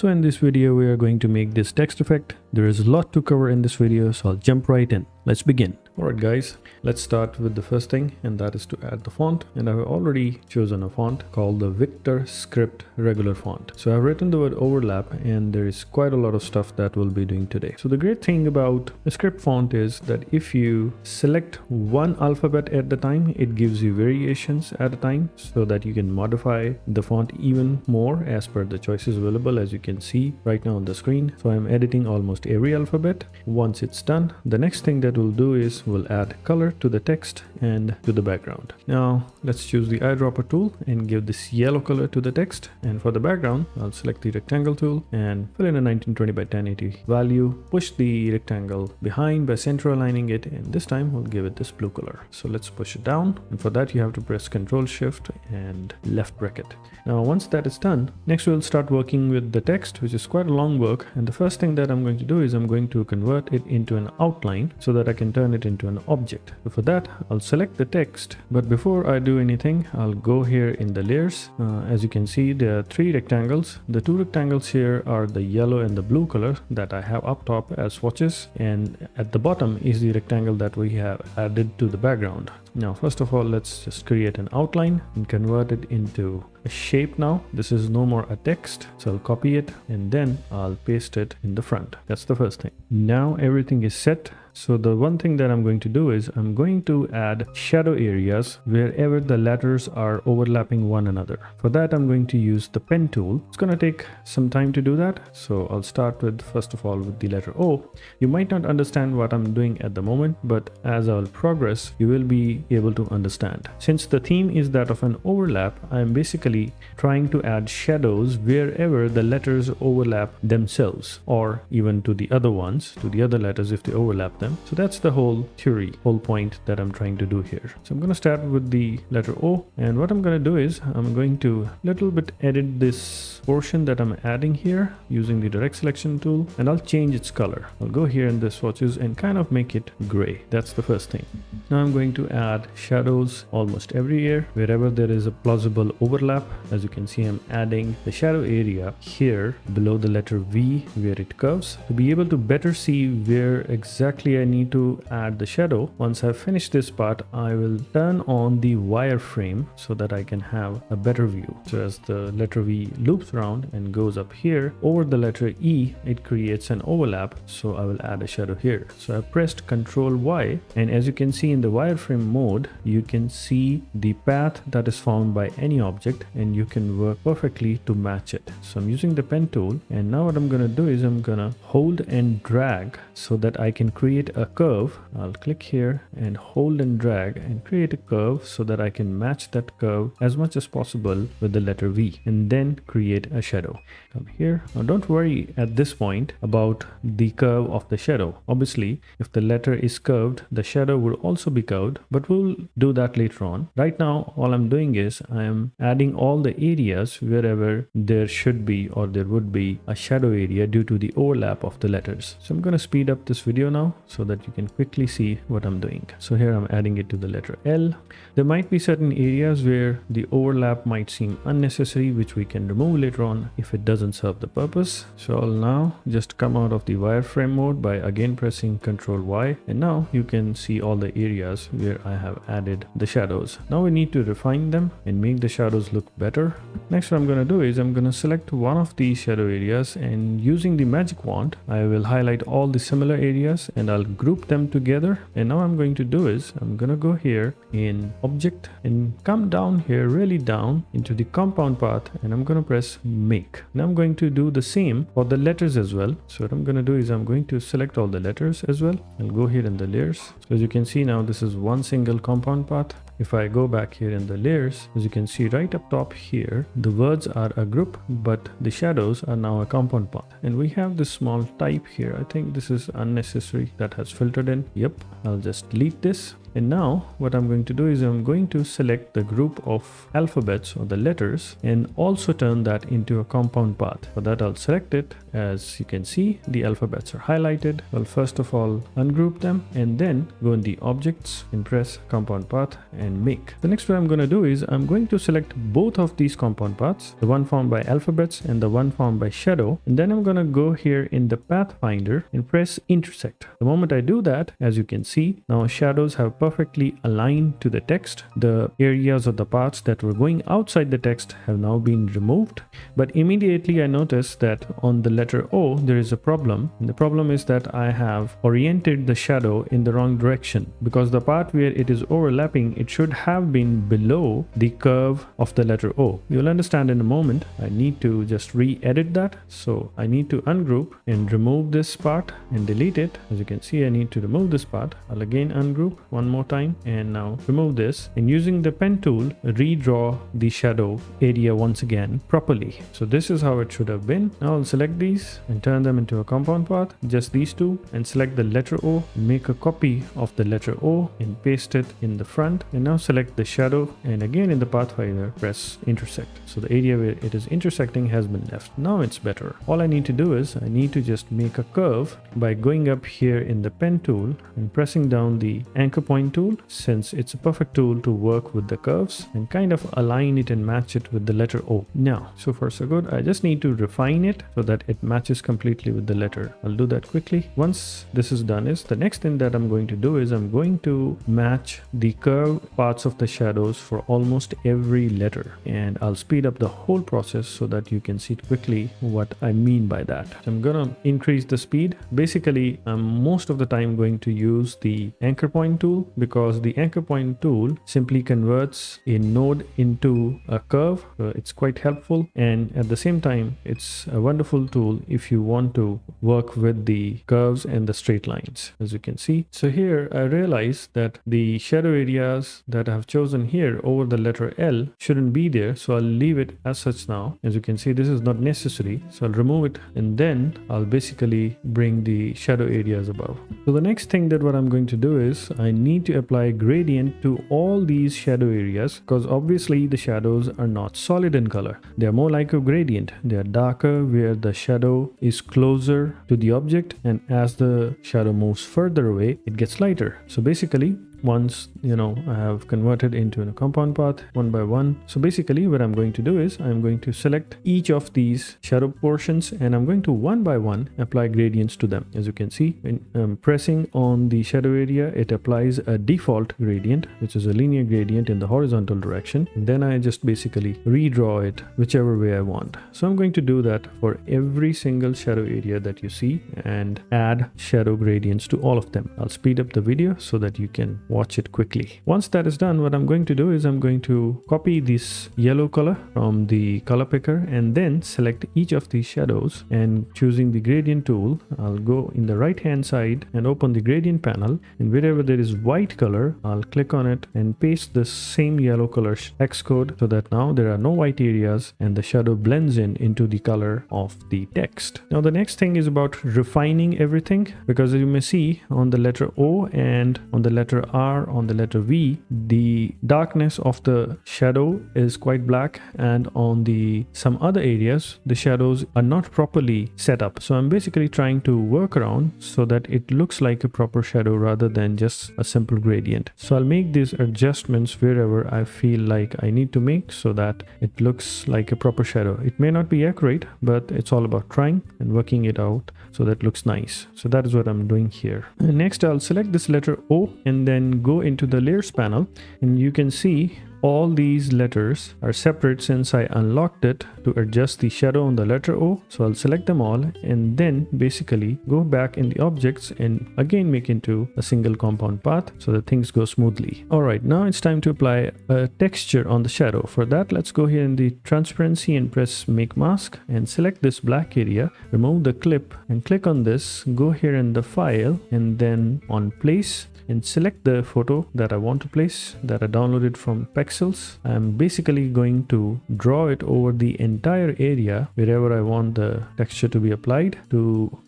So in this video, we are going to make this text effect. There is a lot to cover in this video, so I'll jump right in. Let's begin. Alright guys, let's start with the first thing, and that is to add the font. And I've already chosen a font called the Victor Script regular font. So I've written the word overlap, and there is quite a lot of stuff that we'll be doing today. So the great thing about a script font is that if you select one alphabet at the time, it gives you variations at a time so that you can modify the font even more as per the choices available, as you can see right now on the screen. So I'm editing almost every alphabet. Once it's done, the next thing that we'll do is we'll add color to the text and to the background. Now let's choose the eyedropper tool and give this yellow color to the text. And for the background, I'll select the rectangle tool and fill in a 1920 by 1080 value. Push the rectangle behind by center aligning it, and this time we'll give it this blue color. So let's push it down, and for that you have to press Ctrl Shift and left bracket. Now once that is done, next we'll start working with the text, which is quite a long work. And the first thing that I'm going to do is I'm going to convert it into an outline so that I can turn it into an object. So for that, I'll select the text, but before I do anything, I'll go here in the layers. As you can see, there are three rectangles. The two rectangles here are the yellow and the blue color that I have up top as swatches, and at the bottom is the rectangle that we have added to the background. Now first of all, let's just create an outline and convert it into a shape. Now this is no more a text, so I'll copy it and then I'll paste it in the front. That's the first thing. Now everything is set. So the one thing that I'm going to do is I'm going to add shadow areas wherever the letters are overlapping one another. For that, I'm going to use the pen tool. It's going to take some time to do that. So I'll start with, first of all, with the letter O. You might not understand what I'm doing at the moment, but as I'll progress, you will be able to understand. Since the theme is that of an overlap, I'm basically trying to add shadows wherever the letters overlap themselves, or even to the other ones, to the other letters if they overlap them. So that's the whole theory, whole point that I'm trying to do here. So I'm going to start with the letter O, and what I'm going to do is I'm going to little bit edit this portion that I'm adding here using the direct selection tool, and I'll change its color. I'll go here in the swatches and kind of make it gray. That's the first thing. Now I'm going to add shadows almost everywhere wherever there is a plausible overlap. As you can see, I'm adding the shadow area here below the letter V where it curves. To be able to better see where exactly I need to add the shadow, once I've finished this part, I will turn on the wireframe so that I can have a better view. So as the letter V loops around and goes up here over the letter E, it creates an overlap, so I will add a shadow here. So I pressed Ctrl Y, and as you can see in the wireframe mode, you can see the path that is found by any object, and you can work perfectly to match it. So I'm using the pen tool, and now what I'm gonna do is I'm gonna hold and drag so that I can create a curve. I'll click here and hold and drag and create a curve so that I can match that curve as much as possible with the letter V, and then create a shadow. Come here. Now don't worry at this point about the curve of the shadow. Obviously, if the letter is curved, the shadow will also be curved, but we'll do that later on. Right now, all I'm doing is I am adding all the areas wherever there should be or there would be a shadow area due to the overlap of the letters. So I'm going to speed up this video now so that you can quickly see what I'm doing. So here I'm adding it to the letter L. There might be certain areas where the overlap might seem unnecessary, which we can remove later on if it doesn't serve the purpose. So I'll now just come out of the wireframe mode by again pressing Ctrl Y, and now you can see all the areas where I have added the shadows. Now we need to refine them and make the shadows look better. Next, what I'm going to do is I'm going to select one of these shadow areas, and using the magic wand, I will highlight all the similar areas and I'll group them together. And now I'm going to do is I'm going to go here in object and come down here really down into the compound path, and I'm going to press make. Now I'm going to do the same for the letters as well. So what I'm going to do is I'm going to select all the letters as well. I'll go here in the layers. So as you can see now, this is one single compound path. If I go back here in the layers, as you can see right up top here, the words are a group, but the shadows are now a compound path. And we have this small type here. I think this is unnecessary that has filtered in. Yep, I'll just delete this. And now what I'm going to do is I'm going to select the group of alphabets or the letters and also turn that into a compound path. For that, I'll select it. As you can see, the alphabets are highlighted. I'll first of all ungroup them and then go in the objects and press compound path and make. The next what I'm going to do is I'm going to select both of these compound paths, the one formed by alphabets and the one formed by shadow, and then I'm going to go here in the pathfinder and press intersect. The moment I do that, as you can see, now shadows have perfectly aligned to the text. The areas of the parts that were going outside the text have now been removed, but immediately I notice that on the letter O there is a problem, and the problem is that I have oriented the shadow in the wrong direction, because the part where it is overlapping, it should have been below the curve of the letter O. You'll understand in a moment. I need to just re-edit that, so I need to ungroup and remove this part and delete it. As you can see, I need to remove this part. I'll again ungroup one more time and now remove this, and using the pen tool redraw the shadow area once again properly. So this is how it should have been. Now I'll select these and turn them into a compound path, just these two, and select the letter O, make a copy of the letter O and paste it in the front, and now select the shadow and again in the pathfinder press intersect. So the area where it is intersecting has been left. Now it's better. All I need to do is I need to just make a curve by going up here in the pen tool and pressing down the anchor point tool, since it's a perfect tool to work with the curves and kind of align it and match it with the letter O. Now, so far so good. I just need to refine it so that it matches completely with the letter. I'll do that quickly. Once this is done, the next thing that I'm going to do is I'm going to match the curve parts of the shadows for almost every letter, and I'll speed up the whole process so that you can see quickly what I mean by that. So I'm gonna increase the speed. Basically, I'm most of the time going to use the anchor point tool, because the anchor point tool simply converts a node into a curve. It's quite helpful, and at the same time it's a wonderful tool if you want to work with the curves and the straight lines, as you can see. So here I realize that the shadow areas that I have chosen here over the letter L shouldn't be there, so I'll leave it as such now. As you can see, this is not necessary, so I'll remove it and then I'll basically bring the shadow areas above. So the next thing that what I'm going to do is I need to apply gradient to all these shadow areas, because obviously the shadows are not solid in color. They are more like a gradient. They are darker where the shadow is closer to the object, and as the shadow moves further away, it gets lighter. So basically, once I have converted into a compound path one by one. So basically what I'm going to do is I'm going to select each of these shadow portions and I'm going to one by one apply gradients to them. As you can see, when I'm pressing on the shadow area, it applies a default gradient, which is a linear gradient in the horizontal direction. And then I just basically redraw it whichever way I want. So I'm going to do that for every single shadow area that you see and add shadow gradients to all of them. I'll speed up the video so that you can watch it quickly. Once that is done, what I'm going to do is I'm going to copy this yellow color from the color picker and then select each of these shadows, and choosing the gradient tool, I'll go in the right hand side and open the gradient panel, and wherever there is white color, I'll click on it and paste the same yellow color hex code so that now there are no white areas and the shadow blends into the color of the text. Now the next thing is about refining everything, because as you may see on the letter O and on the letter R, on the letter V, the darkness of the shadow is quite black, and on the some other areas the shadows are not properly set up. So I'm basically trying to work around so that it looks like a proper shadow rather than just a simple gradient. So I'll make these adjustments wherever I feel like I need to make so that it looks like a proper shadow. It may not be accurate, but it's all about trying and working it out so that it looks nice. So that is what I'm doing here. And next I'll select this letter O and then go into the layers panel, and you can see all these letters are separate since I unlocked it to adjust the shadow on the letter O. So I'll select them all and then basically go back in the objects and again make into a single compound path so that things go smoothly. Alright, now it's time to apply a texture on the shadow. For that, let's go here in the transparency and press make mask and select this black area, remove the clip and click on this, go here in the file and then on place and select the photo that I want to place, that I downloaded from Pexels. I'm basically going to draw it over the entire area wherever I want the texture to be applied.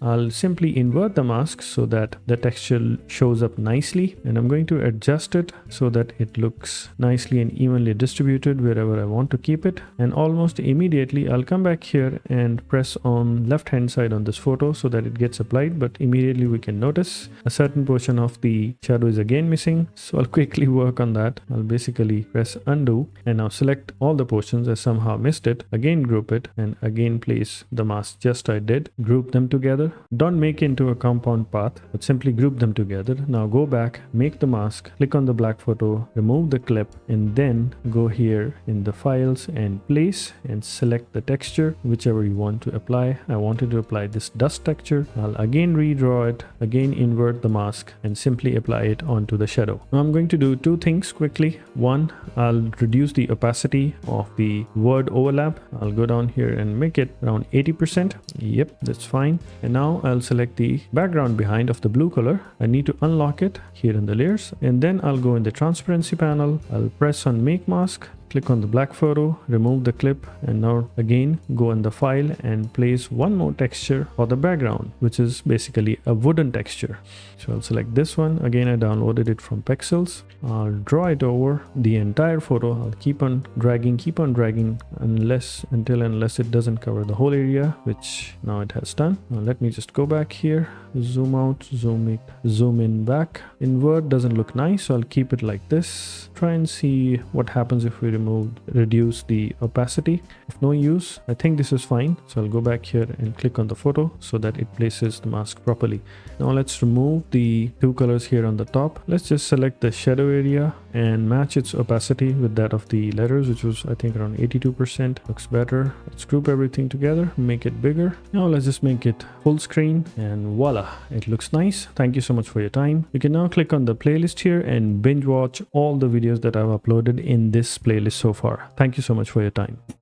I'll simply invert the mask so that the texture shows up nicely, and I'm going to adjust it so that it looks nicely and evenly distributed wherever I want to keep it. And almost immediately I'll come back here and press on left hand side on this photo so that it gets applied, but immediately we can notice a certain portion of the shadow is again missing. So I'll quickly work on that. I'll basically press undo and now select all the portions I somehow missed it, again group it, and again place the mask just I did, group them together. Don't make it into a compound path, but simply group them together. Now go back, make the mask, click on the black photo, remove the clip, and then go here in the files and place and select the texture whichever you want to apply. I wanted to apply this dust texture. I'll again redraw it, again invert the mask, and simply apply it onto the shadow. Now I'm going to do two things quickly. One, I'll reduce the opacity of the word overlap. I'll go down here and make it around 80%. Yep, that's fine. And now I'll select the background behind of the blue color. I need to unlock it here in the layers, and then I'll go in the transparency panel. I'll press on make mask, click on the black photo, remove the clip, and now again go in the file and place one more texture for the background, which is basically a wooden texture. So I'll select this one. Again, I downloaded it from Pexels. I'll draw it over the entire photo. I'll keep on dragging unless it doesn't cover the whole area, which now it has done. Now let me just go back here, zoom out, zoom in back. Invert doesn't look nice, so I'll keep it like this. Try and see what happens if we reduce the opacity. Of no use, I think this is fine. So I'll go back here and click on the photo so that it places the mask properly. Now let's remove the two colors here on the top. Let's just select the shadow area and match its opacity with that of the letters, which was I think around 82%. Looks better. Let's group everything together, make it bigger. Now let's just make it full screen, and voila, it looks nice. Thank you so much for your time. You can now click on the playlist here and binge watch all the videos that I've uploaded in this playlist so far. Thank you so much for your time.